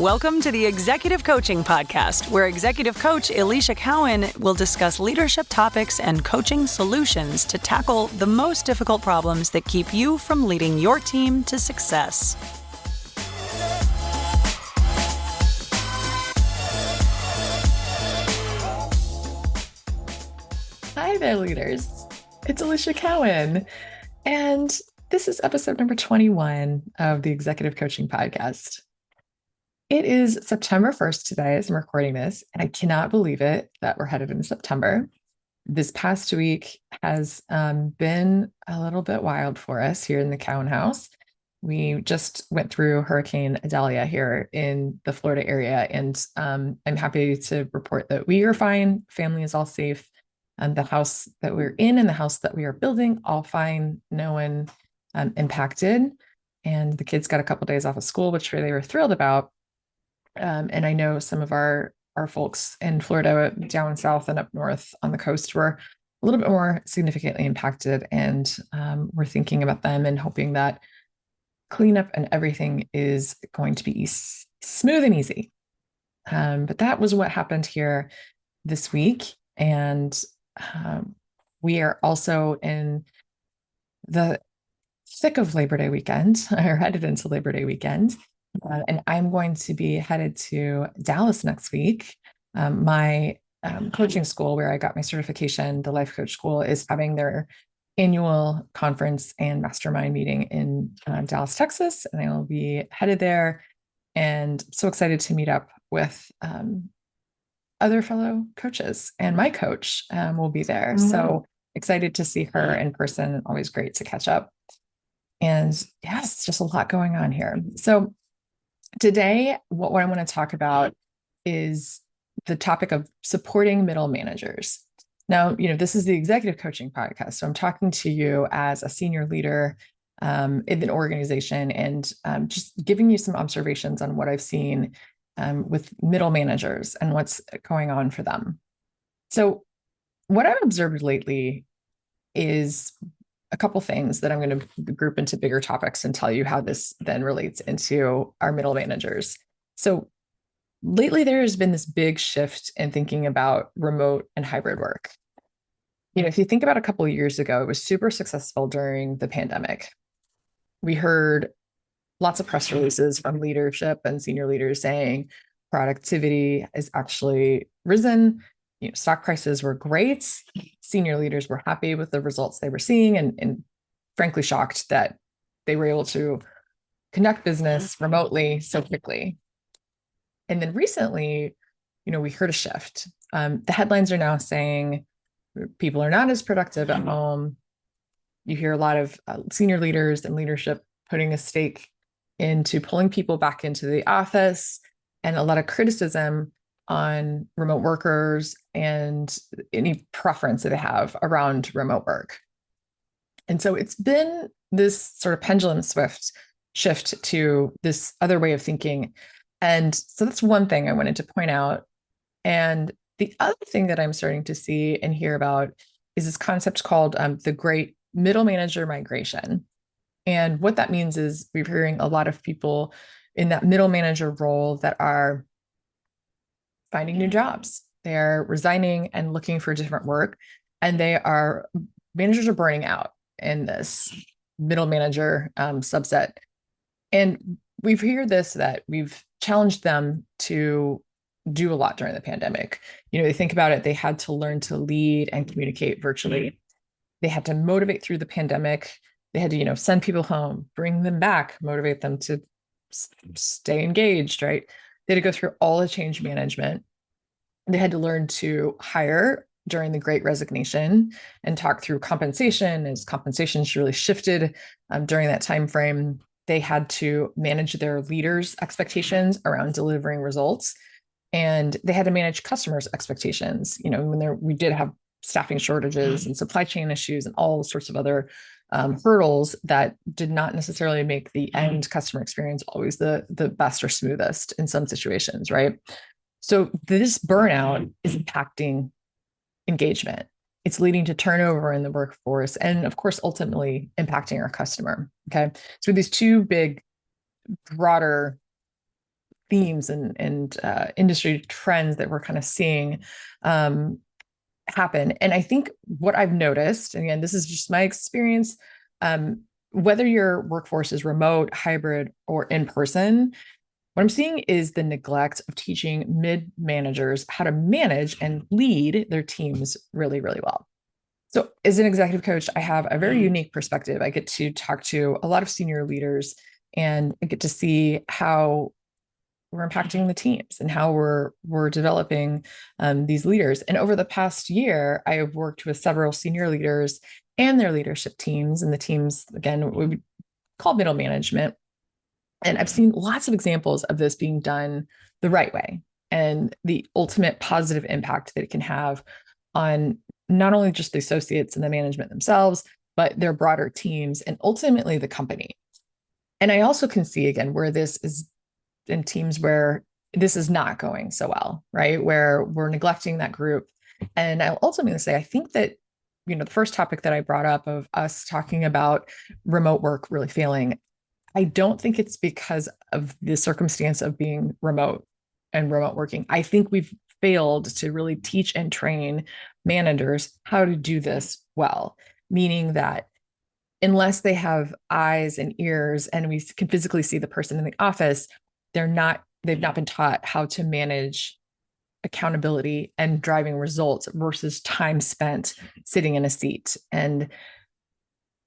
Welcome to the Executive Coaching Podcast, where Executive Coach Alicia Cowan will discuss leadership topics and coaching solutions to tackle the most difficult problems that keep you from leading your team to success. Hi there, leaders. It's Alicia Cowan, and this is episode number 21 of the Executive Coaching Podcast. It is September 1st today as I'm recording this, and I cannot believe it that we're headed into September. This past week has been a little bit wild for us here in the Cowan house. We just went through Hurricane Idalia here in the Florida area, and I'm happy to report that we are fine. Family is all safe. And the house that we're in and the house that we are building, all fine, no one impacted. And the kids got a couple of days off of school, which they were thrilled about. And I know some of our folks in Florida down south and up north on the coast were a little bit more significantly impacted. And we're thinking about them and hoping that cleanup and everything is going to be smooth and easy. But that was what happened here this week. And we are also in the thick of Labor Day weekend, or headed into Labor Day weekend. And I'm going to be headed to Dallas next week. My coaching school, where I got my certification, the life coach school, is having their annual conference and mastermind meeting in Dallas, Texas. And I will be headed there, and so excited to meet up with other fellow coaches, and my coach will be there. Mm-hmm. So excited to see her in person. Always great to catch up. And yes, just a lot going on here. So today, what I want to talk about is the topic of supporting middle managers. Now, this is the Executive Coaching Podcast. So I'm talking to you as a senior leader in an organization, and just giving you some observations on what I've seen with middle managers and what's going on for them. So what I've observed lately is a couple things that I'm going to group into bigger topics and tell you how this then relates into our middle managers. So lately, there has been this big shift in thinking about remote and hybrid work. If you think about a couple of years ago, it was super successful during the pandemic. We heard lots of press releases from leadership and senior leaders saying productivity is actually risen. Stock prices were great. Senior leaders were happy with the results they were seeing, and frankly shocked that they were able to conduct business remotely so quickly. And then recently, we heard a shift. The headlines are now saying people are not as productive at home. You hear a lot of senior leaders and leadership putting a stake into pulling people back into the office, and a lot of criticism on remote workers and any preference that they have around remote work. And so it's been this sort of pendulum shift to this other way of thinking. And so that's one thing I wanted to point out. And the other thing that I'm starting to see and hear about is this concept called the great middle manager migration. And what that means is we're hearing a lot of people in that middle manager role that are finding new jobs. They're resigning and looking for different work. And managers are burning out in this middle manager subset. And we've heard that we've challenged them to do a lot during the pandemic. They think about it, they had to learn to lead and communicate virtually. They had to motivate through the pandemic. They had to, send people home, bring them back, motivate them to stay engaged, right? They had to go through all the change management. They had to learn to hire during the Great Resignation and talk through compensation, as compensations really shifted during that time frame. They had to manage their leaders' expectations around delivering results, and they had to manage customers' expectations. When we did have staffing shortages and supply chain issues and all sorts of other hurdles that did not necessarily make the end customer experience always the best or smoothest in some situations, right? So this burnout is impacting engagement. It's leading to turnover in the workforce, and of course, ultimately impacting our customer. Okay. So these two big, broader themes and industry trends that we're kind of seeing happen. And I think what I've noticed, and again, this is just my experience, whether your workforce is remote, hybrid, or in person, what I'm seeing is the neglect of teaching mid managers how to manage and lead their teams really, really well. So, as an executive coach, I have a very unique perspective. I get to talk to a lot of senior leaders and I get to see how we're impacting the teams and how we're developing these leaders. And over the past year, I have worked with several senior leaders and their leadership teams, and the teams again we call middle management. And I've seen lots of examples of this being done the right way and the ultimate positive impact that it can have on not only just the associates and the management themselves, but their broader teams and ultimately the company. And I also can see again where this is in teams where this is not going so well, right? Where we're neglecting that group. And I'll ultimately say, I think that, the first topic that I brought up of us talking about remote work really failing, I don't think it's because of the circumstance of being remote and remote working. I think we've failed to really teach and train managers how to do this well, meaning that unless they have eyes and ears and we can physically see the person in the office, they've not been taught how to manage accountability and driving results versus time spent sitting in a seat. And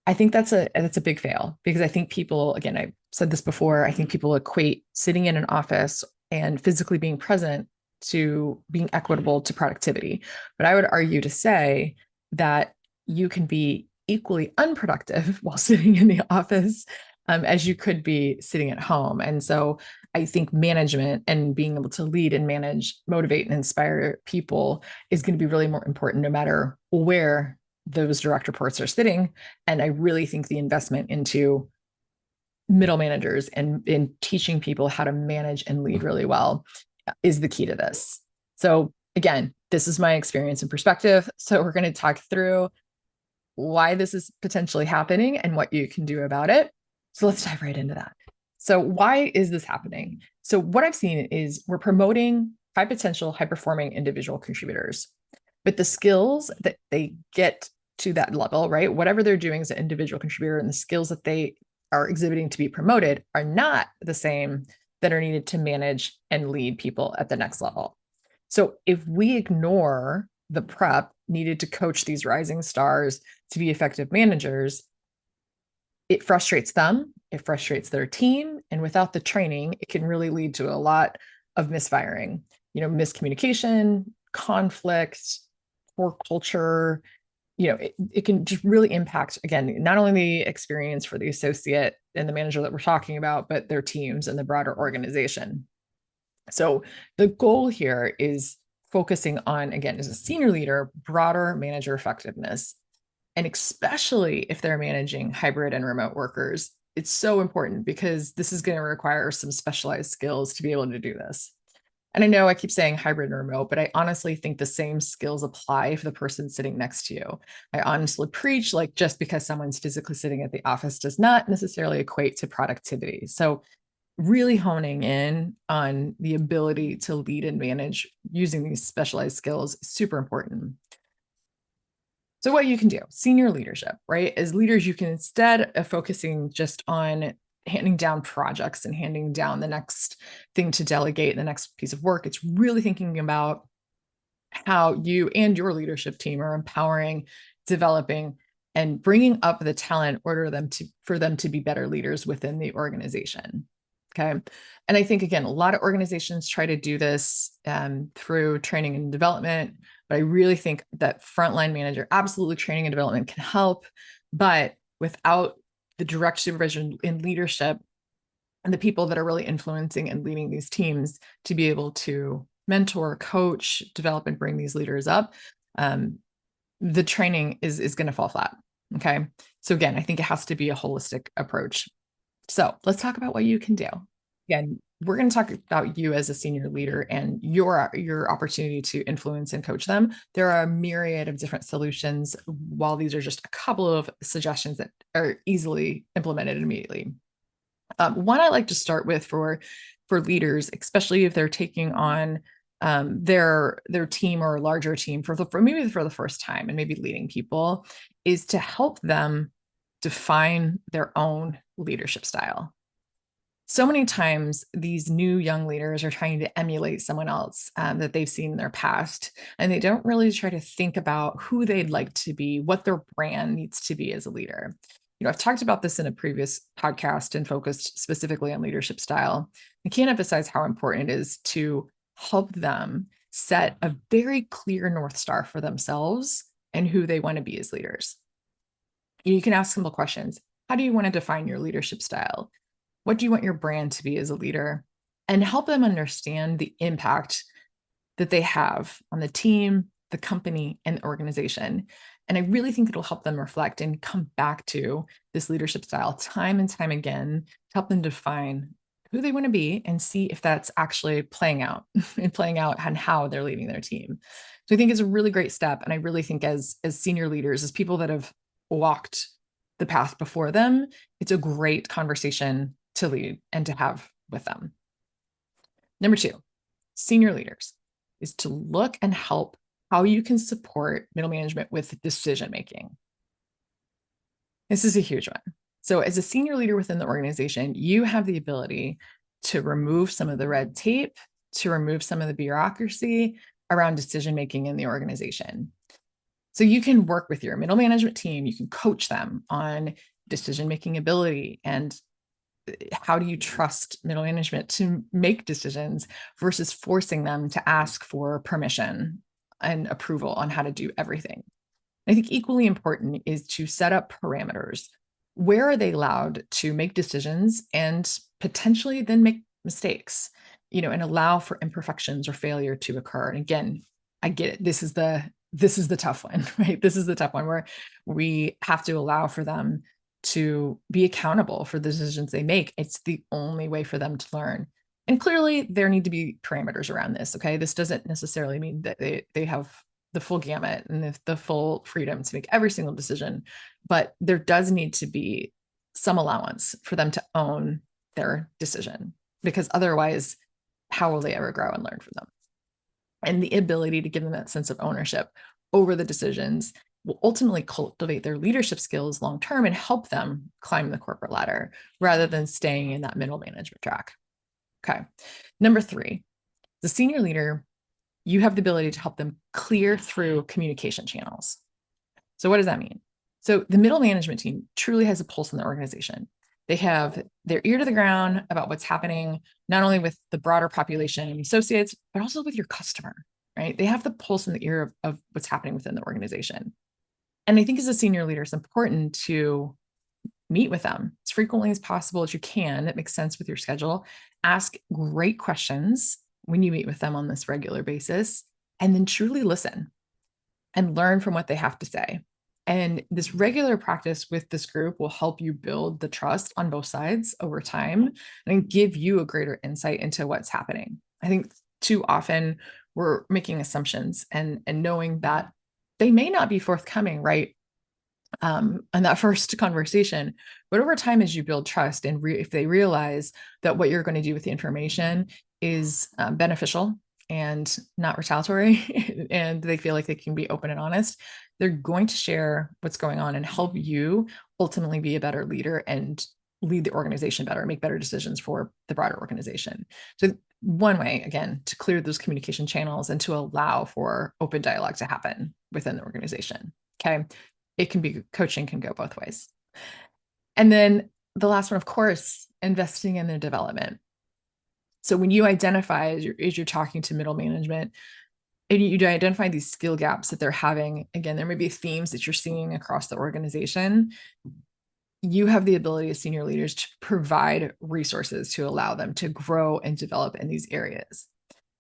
I think that's a big fail because I think people, again, I've said this before, I think people equate sitting in an office and physically being present to being equitable to productivity. But I would argue to say that you can be equally unproductive while sitting in the office as you could be sitting at home. And so I think management and being able to lead and manage, motivate and inspire people is going to be really more important no matter where those direct reports are sitting. And I really think the investment into middle managers and in teaching people how to manage and lead really well is the key to this. So again, this is my experience and perspective. So we're going to talk through why this is potentially happening and what you can do about it. So let's dive right into that. So why is this happening? So what I've seen is we're promoting high potential, high performing individual contributors, but the skills that they get to that level, right? Whatever they're doing as an individual contributor and the skills that they are exhibiting to be promoted are not the same that are needed to manage and lead people at the next level. So if we ignore the prep needed to coach these rising stars to be effective managers, it frustrates them, it frustrates their team, and without the training, it can really lead to a lot of misfiring, miscommunication, conflict, poor culture. It can just really impact, again, not only the experience for the associate and the manager that we're talking about, but their teams and the broader organization. So the goal here is focusing on, again, as a senior leader, broader manager effectiveness. And especially if they're managing hybrid and remote workers, it's so important because this is going to require some specialized skills to be able to do this. And I know I keep saying hybrid and remote, but I honestly think the same skills apply if the person sitting next to you. I honestly preach like just because someone's physically sitting at the office does not necessarily equate to productivity. So really honing in on the ability to lead and manage using these specialized skills is super important. So what you can do, senior leadership, right? As leaders, you can, instead of focusing just on handing down projects and handing down the next thing to delegate, the next piece of work, it's really thinking about how you and your leadership team are empowering, developing, and bringing up the talent for them to be better leaders within the organization. Okay. And I think, again, a lot of organizations try to do this through training and development, but I really think that frontline manager, absolutely training and development can help, but without the direct supervision in leadership and the people that are really influencing and leading these teams to be able to mentor, coach, develop, and bring these leaders up, the training is going to fall flat. Okay. So again, I think it has to be a holistic approach. So let's talk about what you can do. Again, we're going to talk about you as a senior leader and your opportunity to influence and coach them. There are a myriad of different solutions, while these are just a couple of suggestions that are easily implemented immediately. One I like to start with for for leaders, especially if they're taking on their team or a larger team for maybe for the first time and maybe leading people, is to help them define their own leadership style. So many times these new young leaders are trying to emulate someone else that they've seen in their past, and they don't really try to think about who they'd like to be, what their brand needs to be as a leader. I've talked about this in a previous podcast and focused specifically on leadership style. I can't emphasize how important it is to help them set a very clear North Star for themselves and who they want to be as leaders. You can ask simple questions. How do you want to define your leadership style? What do you want your brand to be as a leader? And help them understand the impact that they have on the team, the company, and the organization. And I really think it'll help them reflect and come back to this leadership style time and time again to help them define who they want to be and see if that's actually playing out and how they're leading their team. So I think it's a really great step. And I really think as senior leaders, as people that have walked the path before them, it's a great conversation to lead and to have with them. Number 2, senior leaders, is to look and help how you can support middle management with decision making. This is a huge one. So as a senior leader within the organization, you have the ability to remove some of the red tape, to remove some of the bureaucracy around decision making in the organization. So you can work with your middle management team, you can coach them on decision making ability and how do you trust middle management to make decisions versus forcing them to ask for permission and approval on how to do everything. I think equally important is to set up parameters. Where are they allowed to make decisions and potentially then make mistakes, and allow for imperfections or failure to occur? And again, I get it. This is the tough one, right? This is the tough one where we have to allow for them to be accountable for the decisions they make. It's the only way for them to learn. And clearly there need to be parameters around this. Okay. This doesn't necessarily mean that they have the full gamut and the full freedom to make every single decision, but there does need to be some allowance for them to own their decision, because otherwise, how will they ever grow and learn from them? And the ability to give them that sense of ownership over the decisions will ultimately cultivate their leadership skills long-term and help them climb the corporate ladder rather than staying in that middle management track. Okay. Number 3, the senior leader, you have the ability to help them clear through communication channels. So what does that mean? So the middle management team truly has a pulse in the organization. They have their ear to the ground about what's happening, not only with the broader population and associates, but also with your customer, right? They have the pulse in the ear of what's happening within the organization. And I think as a senior leader, it's important to meet with them as frequently as possible as you can. That makes sense with your schedule. Ask great questions when you meet with them on this regular basis, and then truly listen and learn from what they have to say. And this regular practice with this group will help you build the trust on both sides over time and give you a greater insight into what's happening. I think too often we're making assumptions and knowing that they may not be forthcoming, right? In that first conversation, but over time, as you build trust and if they realize that what you're going to do with the information is beneficial and not retaliatory, and they feel like they can be open and honest, they're going to share what's going on and help you ultimately be a better leader and lead the organization better, make better decisions for the broader organization. So one way, again, to clear those communication channels and to allow for open dialogue to happen within the organization. Okay. It can be, coaching can go both ways. And then the last one, of course, investing in their development. So when you identify, as you're talking to middle management, and you identify these skill gaps that they're having, again, there may be themes that you're seeing across the organization. You have the ability as senior leaders to provide resources to allow them to grow and develop in these areas.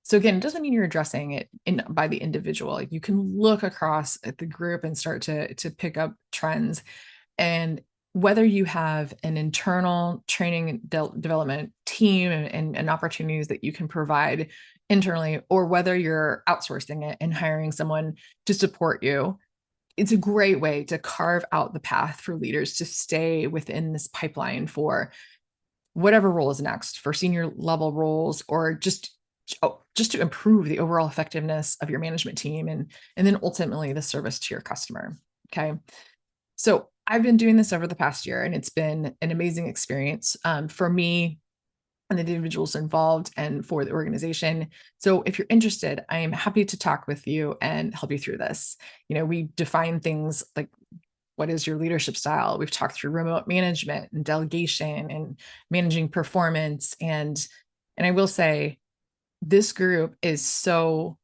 So again, it doesn't mean you're addressing it by the individual. You can look across at the group and start to pick up trends. And whether you have an internal training and development team and opportunities that you can provide internally, or whether you're outsourcing it and hiring someone to support you, it's a great way to carve out the path for leaders to stay within this pipeline for whatever role is next for senior level roles, or just to improve the overall effectiveness of your management team and then ultimately the service to your customer. Okay. So I've been doing this over the past year, and it's been an amazing experience for me and the individuals involved and for the organization. So if you're interested, I am happy to talk with you and help you through this. We define things like, what is your leadership style? We've talked through remote management and delegation and managing performance. And I will say, this group is so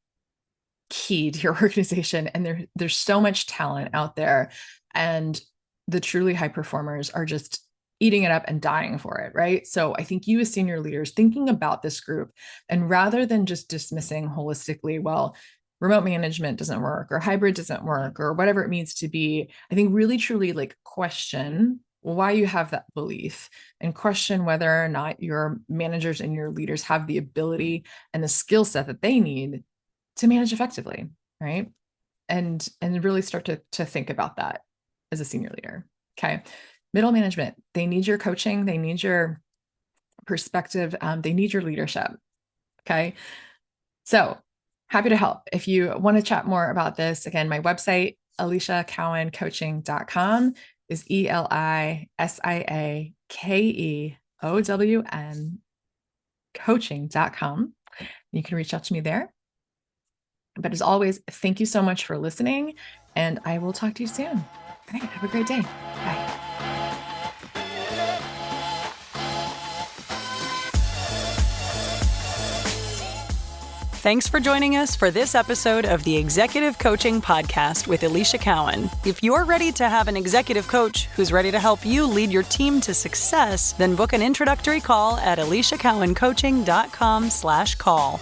key to your organization, and there's so much talent out there, and the truly high performers are just eating it up and dying for it, right? So I think you as senior leaders thinking about this group, and rather than just dismissing holistically, well, remote management doesn't work or hybrid doesn't work or whatever it means to be, I think really truly like question why you have that belief, and question whether or not your managers and your leaders have the ability and the skill set that they need to manage effectively, right? And really start to think about that as a senior leader. Okay. Middle management, they need your coaching, they need your perspective, they need your leadership. Okay. So happy to help. If you want to chat more about this, again, my website, aliciacowan.coaching.com is ELISIAKEOWN coaching.com. You can reach out to me there. But as always, thank you so much for listening, and I will talk to you soon. All right, have a great day. Bye. Thanks for joining us for this episode of the Executive Coaching Podcast with Alicia Cowan. If you're ready to have an executive coach who's ready to help you lead your team to success, then book an introductory call at aliciacowancoaching.com/call.